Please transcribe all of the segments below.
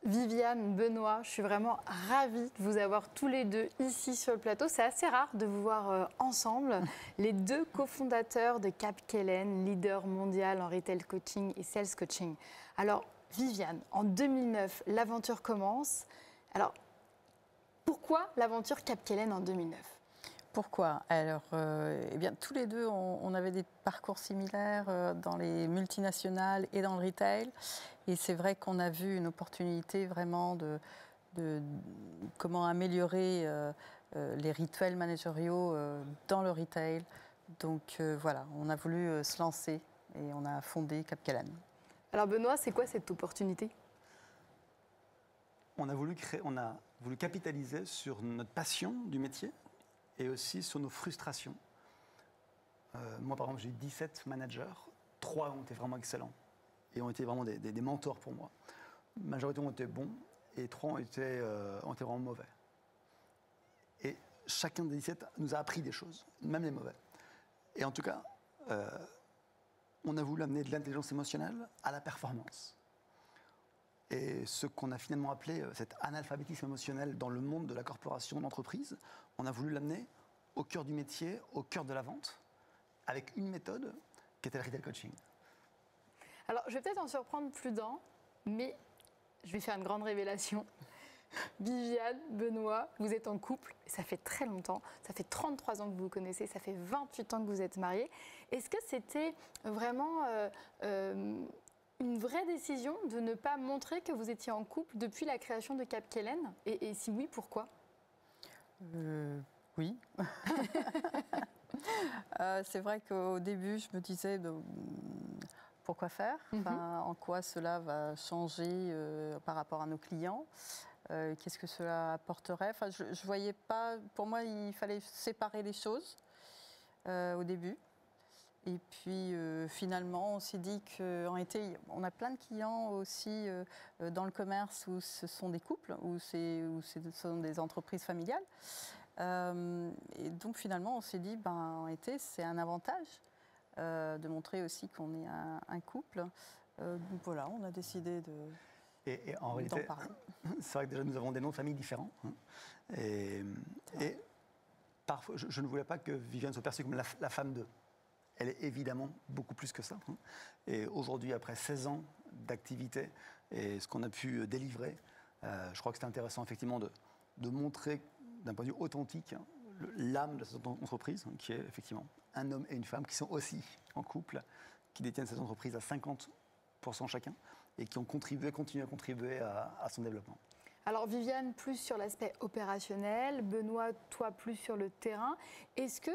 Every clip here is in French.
Viviane, Benoît, je suis vraiment ravie de vous avoir tous les deux ici sur le plateau. C'est assez rare de vous voir ensemble. Les deux cofondateurs de Capkellen, leader mondial en retail coaching et sales coaching. Alors, Viviane, en 2009, l'aventure commence. Alors, pourquoi l'aventure Capkellen en 2009 ? Pourquoi? Alors, eh bien, tous les deux, on avait des parcours similaires dans les multinationales et dans le retail. Et c'est vrai qu'on a vu une opportunité vraiment de comment améliorer les rituels managériaux dans le retail. Donc voilà, on a voulu se lancer et on a fondé Capkellen. Alors Benoît, c'est quoi cette opportunité ? On a voulu capitaliser sur notre passion du métier et aussi sur nos frustrations. Moi, par exemple, j'ai eu 17 managers. 3 ont été vraiment excellents et ont été vraiment des mentors pour moi. La majorité ont été bons et 3 ont été vraiment mauvais. Et chacun des 17 nous a appris des choses, même les mauvais. Et en tout cas, on a voulu amener de l'intelligence émotionnelle à la performance. Et ce qu'on a finalement appelé cet analphabétisme émotionnel dans le monde de la corporation, de l'entreprise, on a voulu l'amener au cœur du métier, au cœur de la vente, avec une méthode qui était le retail coaching. Alors, je vais peut-être en surprendre plus d'un, mais je vais faire une grande révélation. Viviane, Benoît, vous êtes en couple, et ça fait très longtemps, ça fait 33 ans que vous vous connaissez, ça fait 28 ans que vous êtes mariés. Est-ce que c'était vraiment une vraie décision de ne pas montrer que vous étiez en couple depuis la création de Capkellen ? Et si oui, pourquoi ? Oui. C'est vrai qu'au début, je me disais pourquoi faire, en quoi cela va changer par rapport à nos clients, qu'est-ce que cela apporterait. Enfin, je ne voyais pas, pour moi, il fallait séparer les choses au début. Et puis finalement, on s'est dit qu'en été, on a plein de clients aussi dans le commerce où ce sont des couples, où ce sont des entreprises familiales. Et donc finalement, on s'est dit, en été, c'est un avantage de montrer aussi qu'on est un couple. Donc voilà, on a décidé Et en réalité, c'est vrai que déjà nous avons des noms de famille différents. Et parfois, je ne voulais pas que Viviane soit perçue comme la femme d'eux. Elle est évidemment beaucoup plus que ça. Et aujourd'hui, après 16 ans d'activité et ce qu'on a pu délivrer, je crois que c'est intéressant effectivement de montrer d'un point de vue authentique l'âme de cette entreprise, qui est effectivement un homme et une femme qui sont aussi en couple, qui détiennent cette entreprise à 50% chacun et qui ont contribué, continuent à contribuer à son développement. Alors Viviane, plus sur l'aspect opérationnel, Benoît, toi, plus sur le terrain. Est-ce que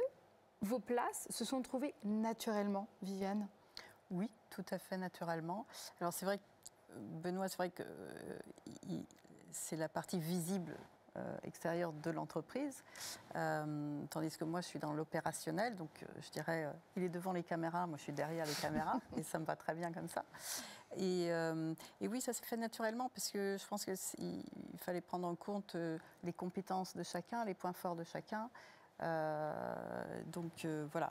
vos places se sont trouvées naturellement, Viviane ? Oui, tout à fait naturellement. Alors c'est vrai que Benoît, c'est vrai que c'est la partie visible extérieure de l'entreprise, tandis que moi je suis dans l'opérationnel, donc je dirais il est devant les caméras, moi je suis derrière les caméras, et ça me va très bien comme ça. Et oui, ça s'est fait naturellement parce que je pense qu'il fallait prendre en compte les compétences de chacun, les points forts de chacun. Donc voilà,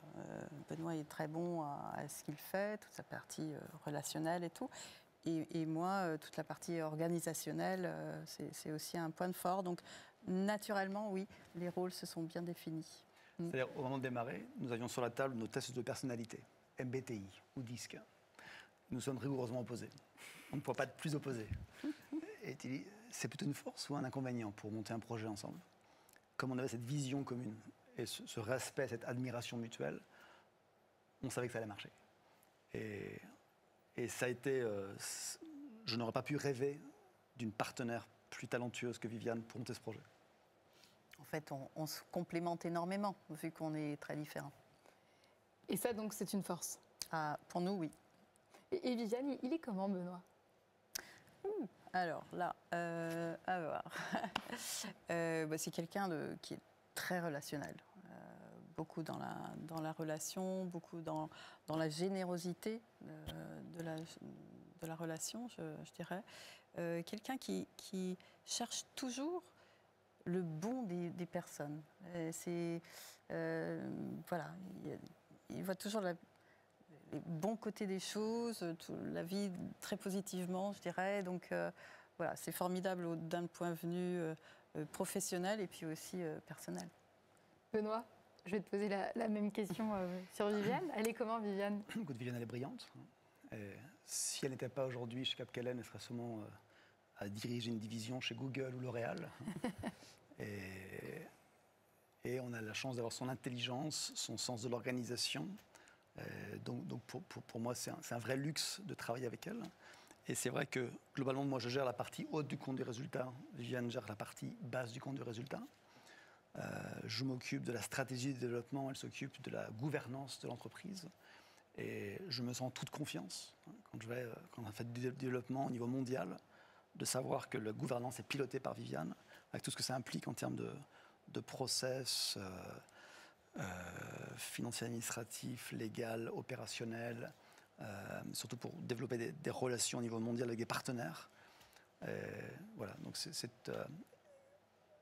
Benoît est très bon à ce qu'il fait, toute sa partie relationnelle et tout. Et moi, toute la partie organisationnelle, c'est aussi un point de fort. Donc naturellement, oui, les rôles se sont bien définis. C'est-à-dire, au moment de démarrer, nous avions sur la table nos tests de personnalité, MBTI ou DISC. Nous sommes rigoureusement opposés. On ne pourrait pas être plus opposés. Et tu dis, c'est plutôt une force ou un inconvénient pour monter un projet ensemble ? Comme on avait cette vision commune et ce respect, cette admiration mutuelle, on savait que ça allait marcher. Et ça a été... je n'aurais pas pu rêver d'une partenaire plus talentueuse que Viviane pour monter ce projet. En fait, on se complémente énormément, vu qu'on est très différents. Et ça, donc, c'est une force ? Pour nous, oui. Et Viviane, il est comment, Benoît ? Alors là, à voir. C'est quelqu'un qui est très relationnel. Beaucoup dans la relation, beaucoup dans la générosité de la relation, je dirais. Quelqu'un qui cherche toujours le bon des personnes. Voilà, il voit toujours les bons côtés des choses, la vie très positivement, je dirais. Donc voilà, c'est formidable d'un point de vue professionnel et puis aussi personnel. Benoît, je vais te poser la même question sur Viviane. Elle est comment, Viviane? Écoute, Viviane, elle est brillante. Et si elle n'était pas aujourd'hui chez Capgemini, elle serait sûrement à diriger une division chez Google ou L'Oréal. Et on a la chance d'avoir son intelligence, son sens de l'organisation. Donc pour moi, c'est un vrai luxe de travailler avec elle. Et c'est vrai que globalement, moi, je gère la partie haute du compte du résultat. Viviane gère la partie basse du compte du résultat. Je m'occupe de la stratégie de développement, elle s'occupe de la gouvernance de l'entreprise. Et je me sens en toute confiance quand on fait du développement au niveau mondial, de savoir que la gouvernance est pilotée par Viviane, avec tout ce que ça implique en termes de process financier, administratif, légal, opérationnel, surtout pour développer des relations au niveau mondial avec des partenaires. Voilà, donc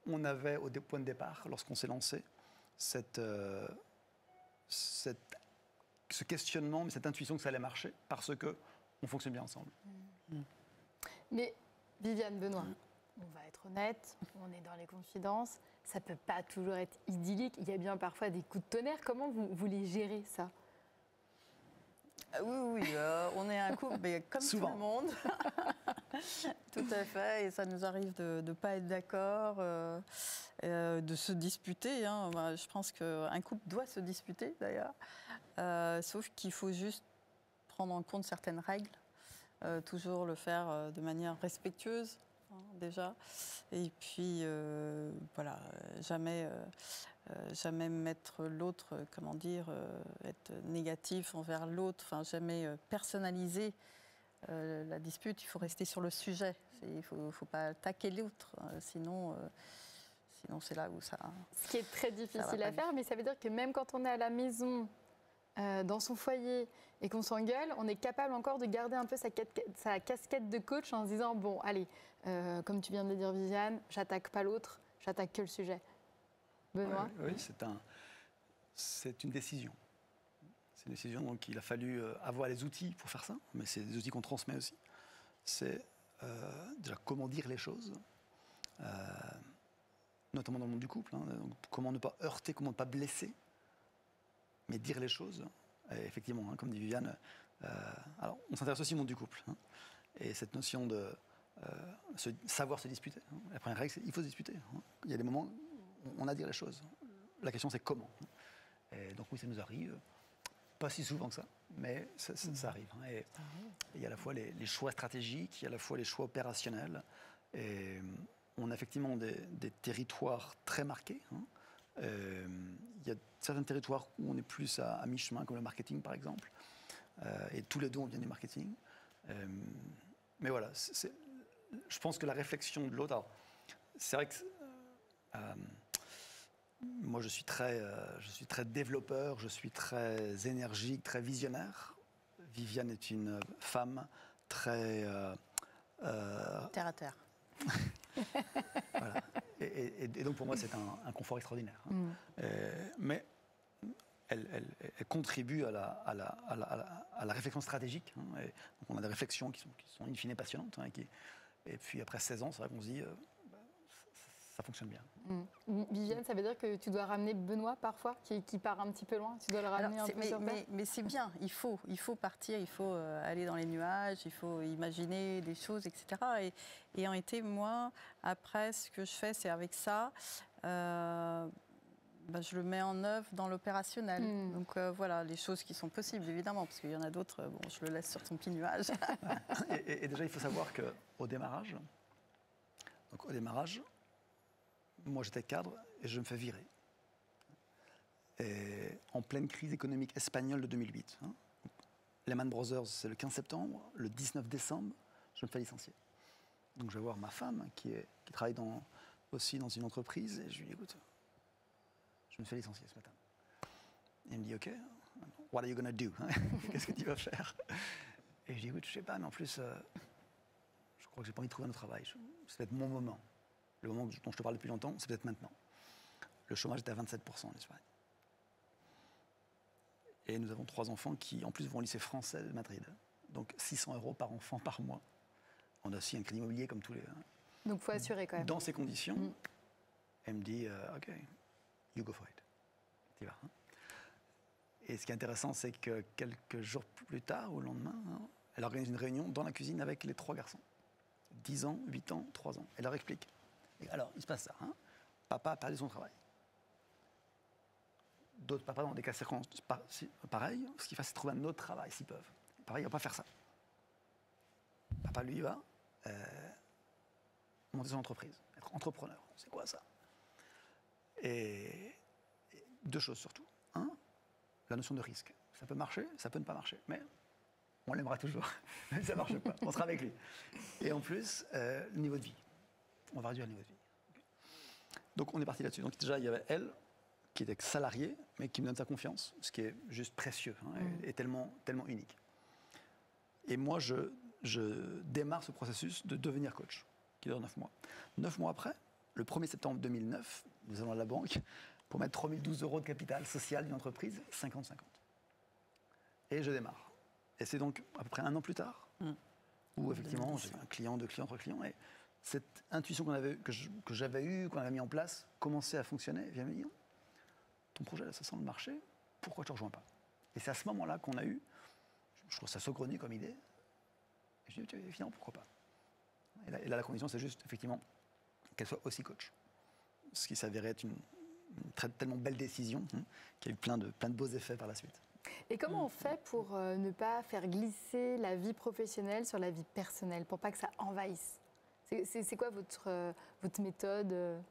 on avait au point de départ, lorsqu'on s'est lancé, ce questionnement, mais cette intuition que ça allait marcher, parce qu'on fonctionne bien ensemble. Mais Viviane, Benoît, on va être honnête, on est dans les confidences, ça ne peut pas toujours être idyllique, il y a bien parfois des coups de tonnerre. Comment vous les gérez, ça? Oui, on est un couple, mais comme Souvent. tout le monde. Tout à fait, et ça nous arrive de ne pas être d'accord, de se disputer. Hein. Je pense qu'un couple doit se disputer, d'ailleurs. Sauf qu'il faut juste prendre en compte certaines règles, toujours le faire de manière respectueuse, hein, déjà. Et puis, voilà, jamais mettre l'autre, être négatif envers l'autre, enfin, jamais personnaliser la dispute. Il faut rester sur le sujet. Il ne faut pas attaquer l'autre, sinon c'est là où ça... Ce qui est très difficile à faire, mais ça veut dire que même quand on est à la maison, dans son foyer, et qu'on s'engueule, on est capable encore de garder un peu sa casquette de coach en se disant, bon, allez, comme tu viens de le dire, Viviane, j'attaque pas l'autre, j'attaque que le sujet. Benoît? Oui, c'est une décision. C'est une décision, donc il a fallu avoir les outils pour faire ça, mais c'est des outils qu'on transmet aussi. C'est déjà comment dire les choses, notamment dans le monde du couple. Hein, donc comment ne pas heurter, comment ne pas blesser, mais dire les choses. Et effectivement, hein, comme dit Viviane, alors on s'intéresse aussi au monde du couple. Hein, et cette notion de savoir se disputer. Hein, la première règle, c'est qu'il faut se disputer. Hein. Il y a des moments où on a à dire les choses. La question, c'est comment. Et donc oui, ça nous arrive. Pas si souvent que ça, mais ça arrive. Hein. Et il y a à la fois les choix stratégiques, il y a à la fois les choix opérationnels. Et on a effectivement des territoires très marqués. Hein. Il y a certains territoires où on est plus à mi-chemin, comme le marketing par exemple. Et tous les deux, on vient du marketing. Mais voilà, je pense que la réflexion de l'autre... C'est vrai que... moi, je suis très développeur, je suis très énergique, très visionnaire. Viviane est une femme très... terre à terre. Voilà. Et donc, pour moi, c'est un confort extraordinaire. Hein. Mais elle contribue à la réflexion stratégique. Hein. Et donc on a des réflexions qui sont in fine passionnantes. Hein, et puis, après 16 ans, c'est vrai qu'on se dit... ça fonctionne bien. Viviane, ça veut dire que tu dois ramener Benoît parfois, qui part un petit peu loin. Tu dois le ramener un peu sur terre. Mais c'est bien, il faut partir, il faut aller dans les nuages, il faut imaginer des choses, etc. Et en été, moi, après, ce que je fais, c'est avec ça, je le mets en œuvre dans l'opérationnel. Donc voilà, les choses qui sont possibles, évidemment, parce qu'il y en a d'autres, bon, je le laisse sur son petit nuage. et déjà, il faut savoir qu'au démarrage, moi, j'étais cadre et je me fais virer. Et en pleine crise économique espagnole de 2008. Hein. Lehman Brothers, c'est le 15 septembre. Le 19 décembre, je me fais licencier. Donc, je vais voir ma femme qui travaille aussi dans une entreprise. Et je lui dis, écoute, je me fais licencier ce matin. Et il me dit, OK, what are you gonna do? Qu'est-ce que tu vas faire? Et je dis, écoute, je sais pas, mais en plus, je crois que j'ai pas envie de trouver un autre travail. C'est peut-être mon moment. Le moment dont je te parle depuis longtemps, c'est peut-être maintenant. Le chômage était à 27% en Espagne. Et nous avons 3 enfants qui, en plus, vont au lycée français de Madrid. Donc 600 € par enfant par mois On a aussi un crédit immobilier comme tous les... Donc, il faut assurer quand même. Dans ces conditions, elle me dit, OK, you go for it. Tu vas. Et ce qui est intéressant, c'est que quelques jours plus tard, au lendemain, elle organise une réunion dans la cuisine avec les 3 garçons. 10 ans, 8 ans, 3 ans. Elle leur explique. Et alors, il se passe ça. Papa a perdu son travail. D'autres papas, dans des cas circonstances pareils, ce qu'il faut, c'est trouver un autre travail, s'ils peuvent. Pareil, il ne va pas faire ça. Papa, lui, va monter son entreprise, être entrepreneur. C'est quoi ça? Et 2 choses surtout. La notion de risque. Ça peut marcher, ça peut ne pas marcher, mais on l'aimera toujours. Même si ça ne marche pas, on sera avec lui. Et en plus, le niveau de vie. On va réduire le niveau de vie. Donc on est parti là-dessus. Donc déjà, il y avait elle, qui était salariée, mais qui me donne sa confiance, ce qui est juste précieux et tellement, tellement unique. Et moi, je démarre ce processus de devenir coach, qui dure 9 mois. 9 mois après, le 1er septembre 2009, nous allons à la banque pour mettre 3012 € de capital social d'une entreprise, 50-50. Et je démarre. Et c'est donc à peu près 1 an plus tard, où effectivement, j'ai un client, 2 clients, 3 clients, et cette intuition que j'avais eue, qu'on avait mis en place, commençait à fonctionner. Et vient me dire, ton projet, là, ça sent le marché, pourquoi tu ne rejoins pas? Et c'est à ce moment-là qu'on a eu, je trouve ça saugrenu comme idée, et je dis, finalement, pourquoi pas? Et là, la condition, c'est juste, effectivement, qu'elle soit aussi coach. Ce qui s'avérait être une tellement belle décision, qui a eu plein de beaux effets par la suite. Et comment on fait pour ne pas faire glisser la vie professionnelle sur la vie personnelle, pour pas que ça envahisse? C'est quoi votre méthode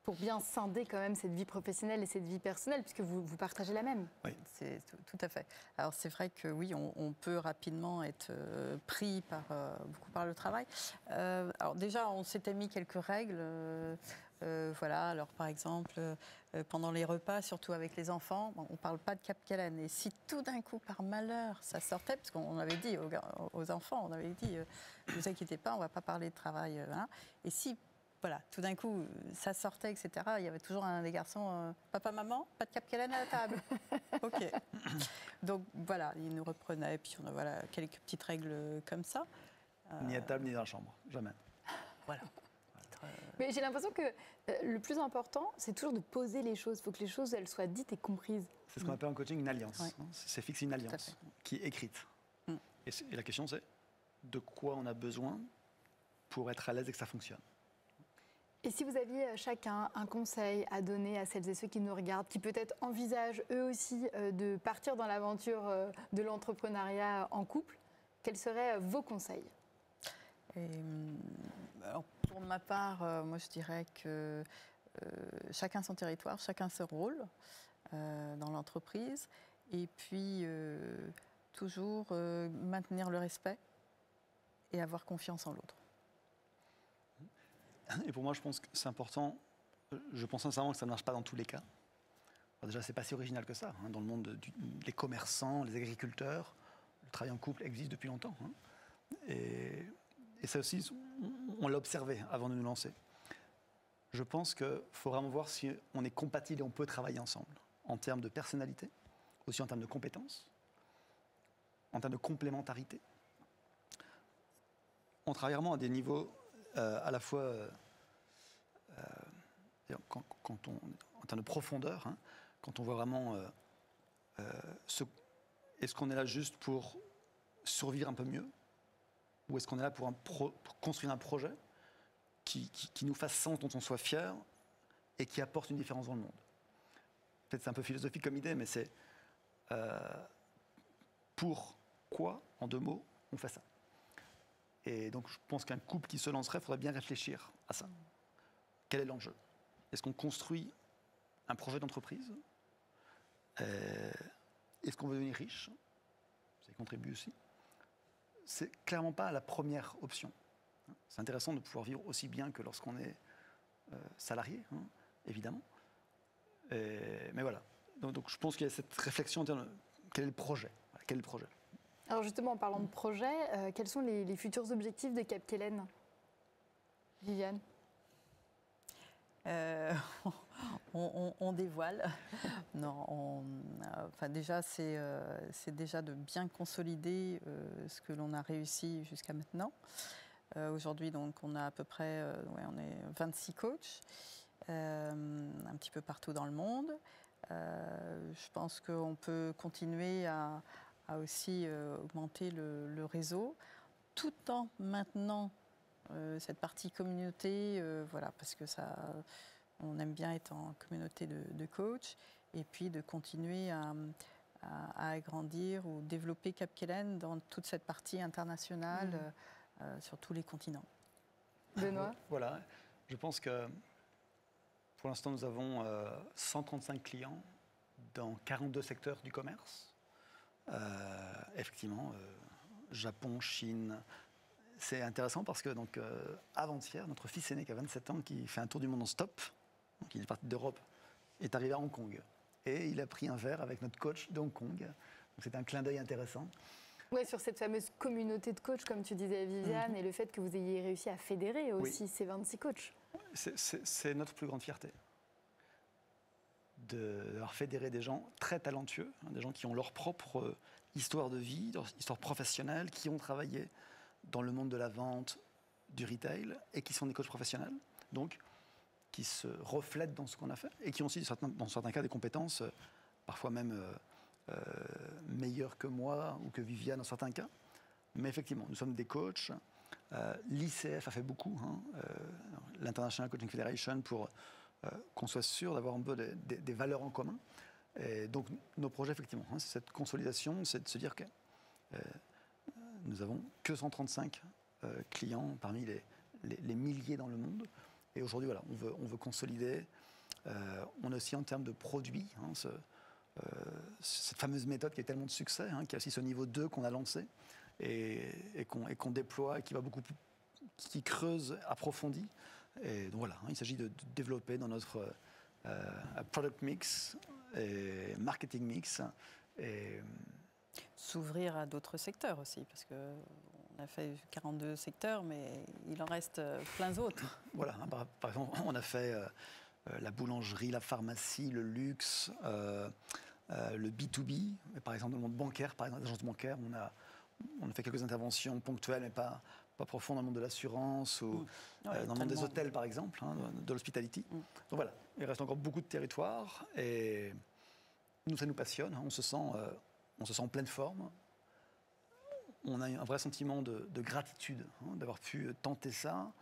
pour bien scinder quand même cette vie professionnelle et cette vie personnelle, puisque vous partagez la même? Oui, c'est tout à fait. Alors c'est vrai que oui, on peut rapidement être pris beaucoup par le travail. Alors déjà, on s'était mis quelques règles. Voilà, alors par exemple, pendant les repas, surtout avec les enfants, on ne parle pas de Capquelaine. Et si tout d'un coup, par malheur, ça sortait, parce qu'on avait dit aux enfants, on avait dit, ne vous inquiétez pas, on ne va pas parler de travail. Et si, voilà, tout d'un coup, ça sortait, etc., il y avait toujours un des garçons, papa, maman, pas de Capquelaine à la table. OK. Donc voilà, ils nous reprenaient, et puis on a voilà, quelques petites règles comme ça. Ni à table, ni dans la chambre, jamais. Voilà. Mais j'ai l'impression que le plus important, c'est toujours de poser les choses. Il faut que les choses, elles soient dites et comprises. C'est ce qu'on appelle en coaching une alliance. Ouais. C'est fixer une alliance qui est écrite. Et la question, c'est de quoi on a besoin pour être à l'aise et que ça fonctionne. Et si vous aviez chacun un conseil à donner à celles et ceux qui nous regardent, qui peut-être envisagent eux aussi de partir dans l'aventure de l'entrepreneuriat en couple, quels seraient vos conseils? Alors, pour ma part, moi je dirais que chacun son territoire, chacun son rôle dans l'entreprise, et puis toujours maintenir le respect et avoir confiance en l'autre. Et pour moi, je pense que c'est important, je pense sincèrement que ça ne marche pas dans tous les cas. Alors déjà, c'est pas si original que ça. Dans le monde des commerçants, les agriculteurs, le travail en couple existe depuis longtemps. Et ça aussi, on l'a observé avant de nous lancer. Je pense qu'il faut vraiment voir si on est compatible et on peut travailler ensemble, en termes de personnalité, aussi en termes de compétences, en termes de complémentarité. On travaille vraiment à des niveaux à la fois, en termes de profondeur, quand on voit vraiment est-ce qu'on est là juste pour survivre un peu mieux, ou est-ce qu'on est là pour construire un projet qui nous fasse sens, dont on soit fier et qui apporte une différence dans le monde. Peut-être c'est un peu philosophique comme idée, mais c'est pourquoi, en 2 mots, on fait ça. Et donc je pense qu'un couple qui se lancerait, il faudrait bien réfléchir à ça. Quel est l'enjeu? Est-ce qu'on construit un projet d'entreprise? Est-ce qu'on veut devenir riche? Ça y contribue aussi. C'est clairement pas la première option. C'est intéressant de pouvoir vivre aussi bien que lorsqu'on est salarié, évidemment. Mais voilà. Donc je pense qu'il y a cette réflexion en termes de quel est le projet? Quel est le projet? Alors justement, en parlant de projet, quels sont les futurs objectifs de Capquelaine, Viviane? On dévoile. Non, enfin déjà, c'est déjà de bien consolider ce que l'on a réussi jusqu'à maintenant. Aujourd'hui, donc, on a à peu près on est 26 coachs, un petit peu partout dans le monde. Je pense qu'on peut continuer à aussi augmenter le réseau, tout en maintenant cette partie communauté, voilà, parce que on aime bien être en communauté de coachs, et puis de continuer à agrandir ou développer Capkellen dans toute cette partie internationale sur tous les continents. Benoît ? Voilà, je pense que pour l'instant, nous avons 135 clients dans 42 secteurs du commerce. Effectivement, Japon, Chine. C'est intéressant parce que avant-hier, notre fils aîné qui a 27 ans, qui fait un tour du monde en stop, donc il est parti d'Europe, est arrivé à Hong Kong. Et il a pris un verre avec notre coach de Hong Kong. Donc c'est un clin d'œil intéressant. Oui, sur cette fameuse communauté de coachs, comme tu disais, Viviane, et le fait que vous ayez réussi à fédérer aussi ces 26 coachs. C'est notre plus grande fierté. D'avoir fédéré des gens très talentueux, des gens qui ont leur propre histoire de vie, leur histoire professionnelle, qui ont travaillé dans le monde de la vente, du retail, et qui sont des coachs professionnels, donc qui se reflètent dans ce qu'on a fait, et qui ont aussi, dans certains cas, des compétences, parfois même meilleures que moi ou que Viviane dans certains cas. Mais effectivement, nous sommes des coachs. L'ICF a fait beaucoup, l'International Coaching Federation, pour qu'on soit sûr d'avoir un peu des valeurs en commun. Et donc, nos projets, effectivement, c'est cette consolidation, c'est de se dire que nous avons que 135 clients parmi les milliers dans le monde. Et aujourd'hui, voilà, on veut consolider. On a aussi, en termes de produits, cette fameuse méthode qui a tellement de succès, qui a aussi ce niveau 2 qu'on a lancé et qu'on déploie, et qui va beaucoup plus, qui creuse, approfondit. Et donc voilà, il s'agit de développer dans notre product mix et marketing mix. Et s'ouvrir à d'autres secteurs aussi, parce qu'on a fait 42 secteurs, mais il en reste plein d'autres. Voilà, par exemple, on a fait la boulangerie, la pharmacie, le luxe, le B2B, mais par exemple dans le monde bancaire, par exemple l'agence bancaire, on a fait quelques interventions ponctuelles, mais pas profondes dans le monde de l'assurance ou dans le monde des hôtels, par exemple, de l'hospitality. Donc voilà, il reste encore beaucoup de territoires, et nous, ça nous passionne, on se sent en pleine forme. On a un vrai sentiment de gratitude d'avoir pu tenter ça,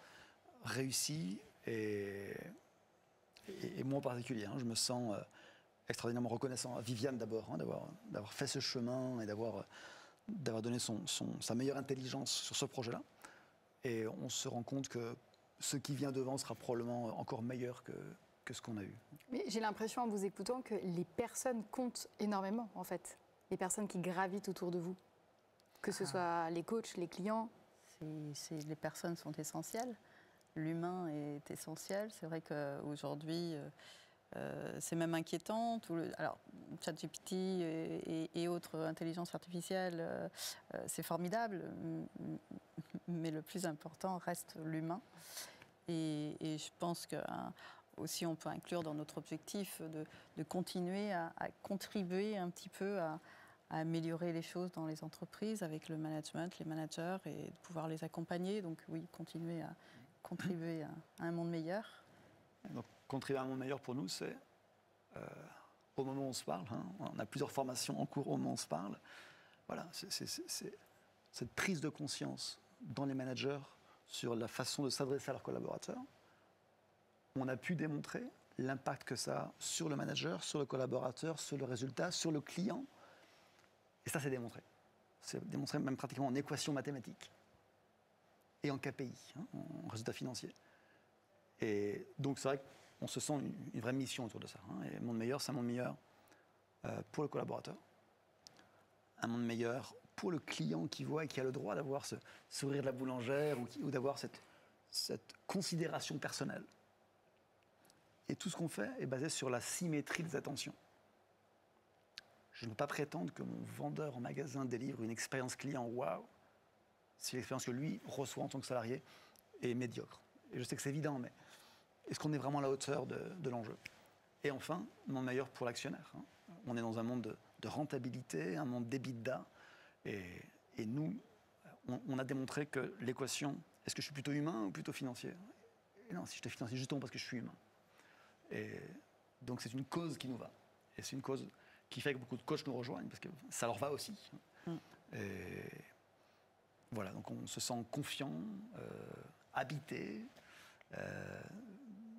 réussi, et moi en particulier, je me sens extraordinairement reconnaissant à Viviane d'abord, d'avoir fait ce chemin et d'avoir donné sa meilleure intelligence sur ce projet-là. Et on se rend compte que ce qui vient devant sera probablement encore meilleur que ce qu'on a eu. Mais j'ai l'impression en vous écoutant que les personnes comptent énormément, en fait. Les personnes qui gravitent autour de vous. Que ce soit les coachs, les clients. Les personnes sont essentielles. L'humain est essentiel. C'est vrai qu'aujourd'hui, c'est même inquiétant. Alors, ChatGPT et autres intelligences artificielles, c'est formidable, mais le plus important reste l'humain. Et je pense que aussi on peut inclure dans notre objectif de continuer à contribuer un petit peu à améliorer les choses dans les entreprises avec le management, les managers, et de pouvoir les accompagner. Donc oui, continuer à contribuer à un monde meilleur. Donc, contribuer à un monde meilleur pour nous, c'est au moment où on se parle. On a plusieurs formations en cours au moment où on se parle. Voilà, c'est cette prise de conscience dans les managers sur la façon de s'adresser à leurs collaborateurs. On a pu démontrer l'impact que ça a sur le manager, sur le collaborateur, sur le résultat, sur le client. Et ça, c'est démontré. C'est démontré même pratiquement en équation mathématique et en KPI, en résultat financier. Et donc, c'est vrai qu'on se sent une vraie mission autour de ça. Et un monde meilleur, c'est un monde meilleur pour le collaborateur, un monde meilleur pour le client qui voit et qui a le droit d'avoir ce sourire de la boulangère ou d'avoir cette considération personnelle. Et tout ce qu'on fait est basé sur la symétrie des attentions. Je ne peux pas prétendre que mon vendeur en magasin délivre une expérience client waouh si l'expérience que lui reçoit en tant que salarié est médiocre. Et je sais que c'est évident, mais est-ce qu'on est vraiment à la hauteur de l'enjeu? Et enfin, monde meilleur pour l'actionnaire. On est dans un monde de rentabilité, un monde d'EBITDA. Et nous, on a démontré que l'équation est-ce que je suis plutôt humain ou plutôt financier? Et non, si j'étais financier, justement parce que je suis humain. Et donc c'est une cause qui nous va. Et c'est une cause qui fait que beaucoup de coachs nous rejoignent, parce que ça leur va aussi. Et voilà, donc on se sent confiant, habité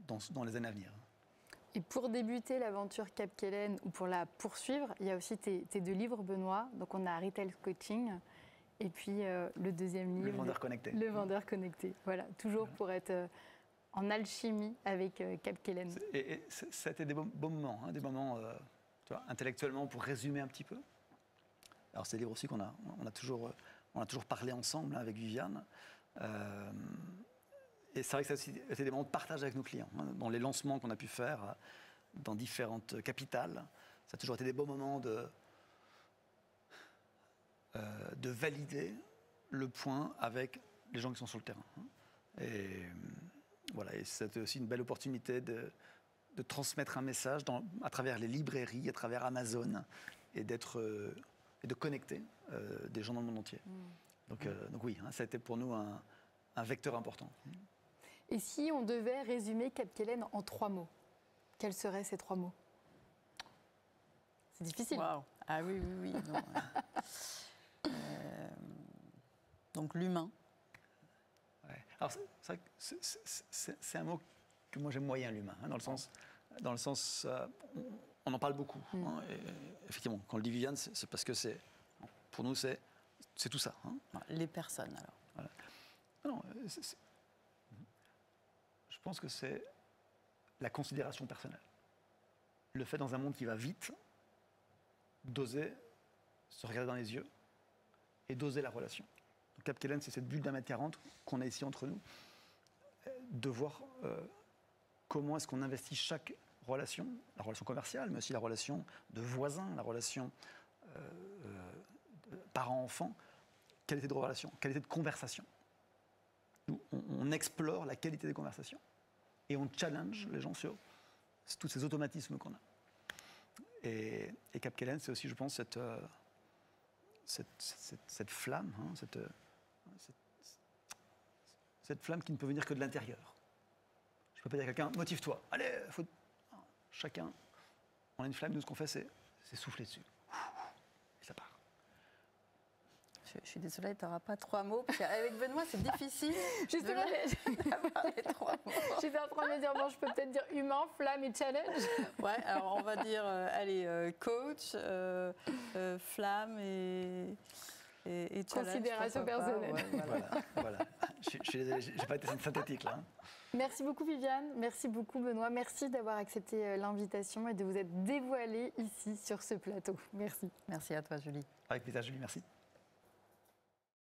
dans les années à venir. Et pour débuter l'aventure Capkellen ou pour la poursuivre, il y a aussi tes 2 livres, Benoît. Donc on a Retail Coaching et puis le deuxième livre. Le vendeur connecté. Le vendeur connecté. Voilà, toujours pour être en alchimie avec Capkellen. Et ça a été des beaux moments, hein, des moments tu vois, intellectuellement pour résumer un petit peu. Alors c'est des livres aussi qu'on a toujours parlé ensemble, hein, avec Viviane. Et c'est vrai que ça a aussi été des moments de partage avec nos clients. Hein, dans les lancements qu'on a pu faire dans différentes capitales, ça a toujours été des beaux moments de valider le point avec les gens qui sont sur le terrain. Et voilà, et c'était aussi une belle opportunité de transmettre un message à travers les librairies, à travers Amazon, et de connecter des gens dans le monde entier. Donc oui, hein, ça a été pour nous un vecteur important. Et si on devait résumer Capkellen en 3 mots, quels seraient ces 3 mots? C'est difficile. Wow. Ah oui, oui, oui. Non, donc l'humain. Ouais. Alors c'est vrai que c'est un mot que moi j'aime moyen, l'humain, hein, dans le sens on en parle beaucoup. Hein, et effectivement, quand on le dit Viviane, c'est parce que pour nous c'est tout ça. Hein. Les personnes alors. Voilà. Non, je pense que c'est la considération personnelle. Le fait, dans un monde qui va vite, d'oser se regarder dans les yeux et d'oser la relation. Donc Capkellen, c'est cette bulle d'1,40 m qu'on a ici entre nous, de voir comment est-ce qu'on investit chaque relation, la relation commerciale, mais aussi la relation de voisin, la relation parent-enfant, qualité de relation, qualité de conversation. Nous, on explore la qualité des conversations et on challenge les gens sur tous ces automatismes qu'on a. Et Capkellen, c'est aussi, je pense, cette flamme, hein, cette flamme qui ne peut venir que de l'intérieur. Je ne peux pas dire à quelqu'un, motive-toi, allez, chacun, on a une flamme, nous, ce qu'on fait, c'est souffler dessus. Et ça part. Je suis désolée, tu n'auras pas 3 mots, parce qu'avec Benoît, c'est difficile. Justement, d'avoir les 3 mots. j'étais en train de me dire, bon, je peux peut-être dire humain, flamme et challenge. Ouais, alors on va dire, coach, flamme et challenge. Considération personnelle. Ouais, Voilà. Je suis désolé, je n'ai pas été synthétique là. Hein. Merci beaucoup Viviane, merci beaucoup Benoît, merci d'avoir accepté l'invitation et de vous être dévoilé ici sur ce plateau. Merci. Merci à toi Julie. Avec plaisir, Julie, merci.